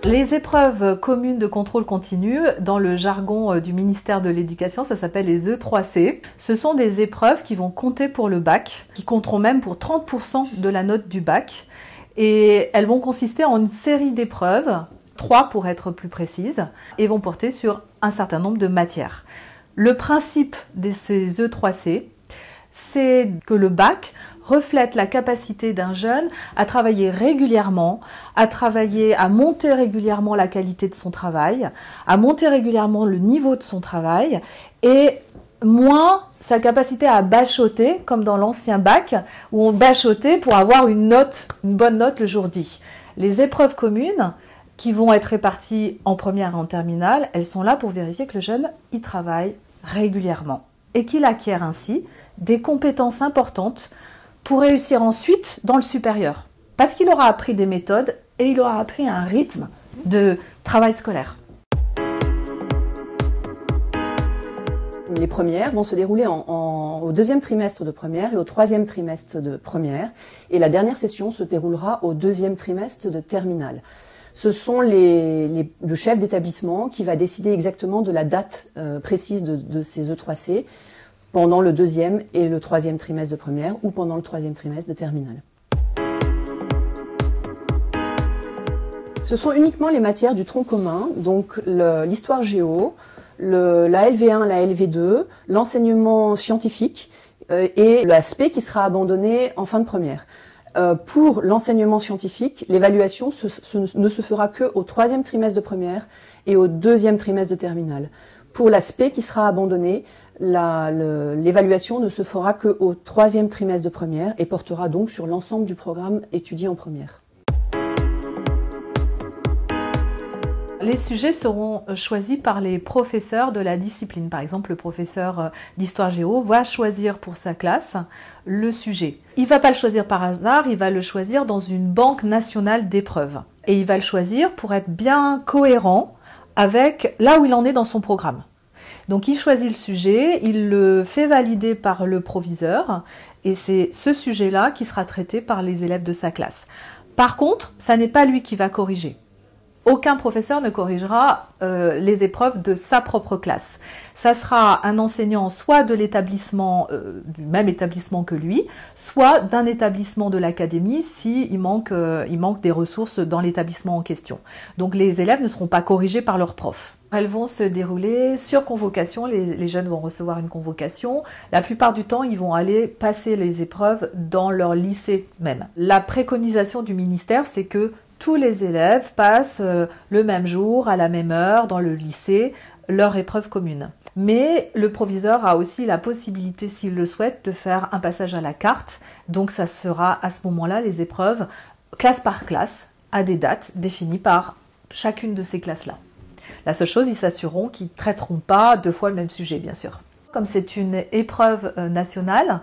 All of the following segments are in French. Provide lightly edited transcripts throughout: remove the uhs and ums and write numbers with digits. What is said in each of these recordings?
Les épreuves communes de contrôle continu, dans le jargon du ministère de l'Éducation, ça s'appelle les E3C. Ce sont des épreuves qui vont compter pour le bac, qui compteront même pour 30% de la note du bac. Et elles vont consister en une série d'épreuves, 3 pour être plus précise, et vont porter sur un certain nombre de matières. Le principe de ces E3C, c'est que le bac reflète la capacité d'un jeune à travailler régulièrement, à monter régulièrement la qualité de son travail, à monter régulièrement le niveau de son travail, et moins sa capacité à bachoter, comme dans l'ancien bac, où on bachotait pour avoir une bonne note le jour dit. Les épreuves communes, qui vont être réparties en première et en terminale, elles sont là pour vérifier que le jeune y travaille régulièrement et qu'il acquiert ainsi des compétences importantes pour réussir ensuite dans le supérieur. Parce qu'il aura appris des méthodes et il aura appris un rythme de travail scolaire. Les premières vont se dérouler au deuxième trimestre de première et au troisième trimestre de première. Et la dernière session se déroulera au deuxième trimestre de terminale. Ce sont le chef d'établissement qui va décider exactement de la date précise de ces E3C pendant le deuxième et le troisième trimestre de première ou pendant le troisième trimestre de terminale. Ce sont uniquement les matières du tronc commun, donc l'histoire géo, la LV1, la LV2, l'enseignement scientifique et l'aspect qui sera abandonné en fin de première. Pour l'enseignement scientifique, l'évaluation ne se fera qu'au troisième trimestre de première et au deuxième trimestre de terminale. Pour l'aspect qui sera abandonné, l'évaluation ne se fera qu'au troisième trimestre de première et portera donc sur l'ensemble du programme étudié en première. Les sujets seront choisis par les professeurs de la discipline. Par exemple, le professeur d'histoire géo va choisir pour sa classe le sujet. Il ne va pas le choisir par hasard, il va le choisir dans une banque nationale d'épreuves. Et il va le choisir pour être bien cohérent avec là où il en est dans son programme. Donc il choisit le sujet, il le fait valider par le proviseur et c'est ce sujet-là qui sera traité par les élèves de sa classe. Par contre, ça n'est pas lui qui va corriger. Aucun professeur ne corrigera les épreuves de sa propre classe. Ça sera un enseignant soit de l'établissement, du même établissement que lui, soit d'un établissement de l'académie s'il manque des ressources dans l'établissement en question. Donc les élèves ne seront pas corrigés par leur prof. Elles vont se dérouler sur convocation, les jeunes vont recevoir une convocation. La plupart du temps, ils vont aller passer les épreuves dans leur lycée même. La préconisation du ministère, c'est que tous les élèves passent le même jour, à la même heure, dans le lycée, leur épreuve commune. Mais le proviseur a aussi la possibilité, s'il le souhaite, de faire un passage à la carte. Donc ça se fera à ce moment-là, les épreuves, classe par classe, à des dates définies par chacune de ces classes-là. La seule chose, ils s'assureront qu'ils ne traiteront pas 2 fois le même sujet, bien sûr. Comme c'est une épreuve nationale,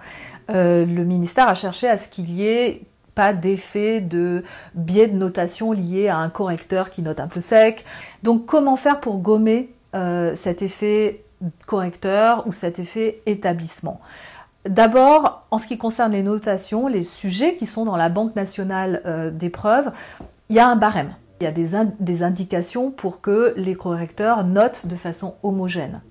le ministère a cherché à ce qu'il y ait pas d'effet de biais de notation lié à un correcteur qui note un peu sec. Donc comment faire pour gommer cet effet correcteur ou cet effet établissement? D'abord, en ce qui concerne les notations, les sujets qui sont dans la Banque nationale d'épreuves, il y a un barème. Il y a des indications pour que les correcteurs notent de façon homogène.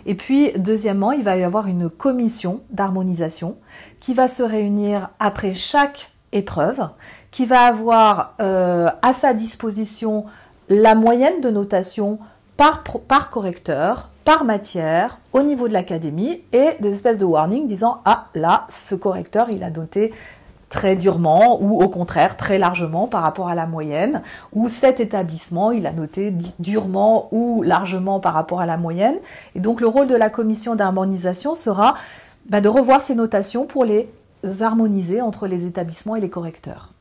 Et puis, deuxièmement, il va y avoir une commission d'harmonisation qui va se réunir après chaque épreuve, qui va avoir à sa disposition la moyenne de notation par correcteur, par matière, au niveau de l'académie, et des espèces de warnings disant « Ah, là, ce correcteur, il a noté très durement ou au contraire très largement par rapport à la moyenne, ou cet établissement, il a noté durement ou largement par rapport à la moyenne. » Et donc le rôle de la commission d'harmonisation sera de revoir ces notations pour les harmoniser entre les établissements et les correcteurs.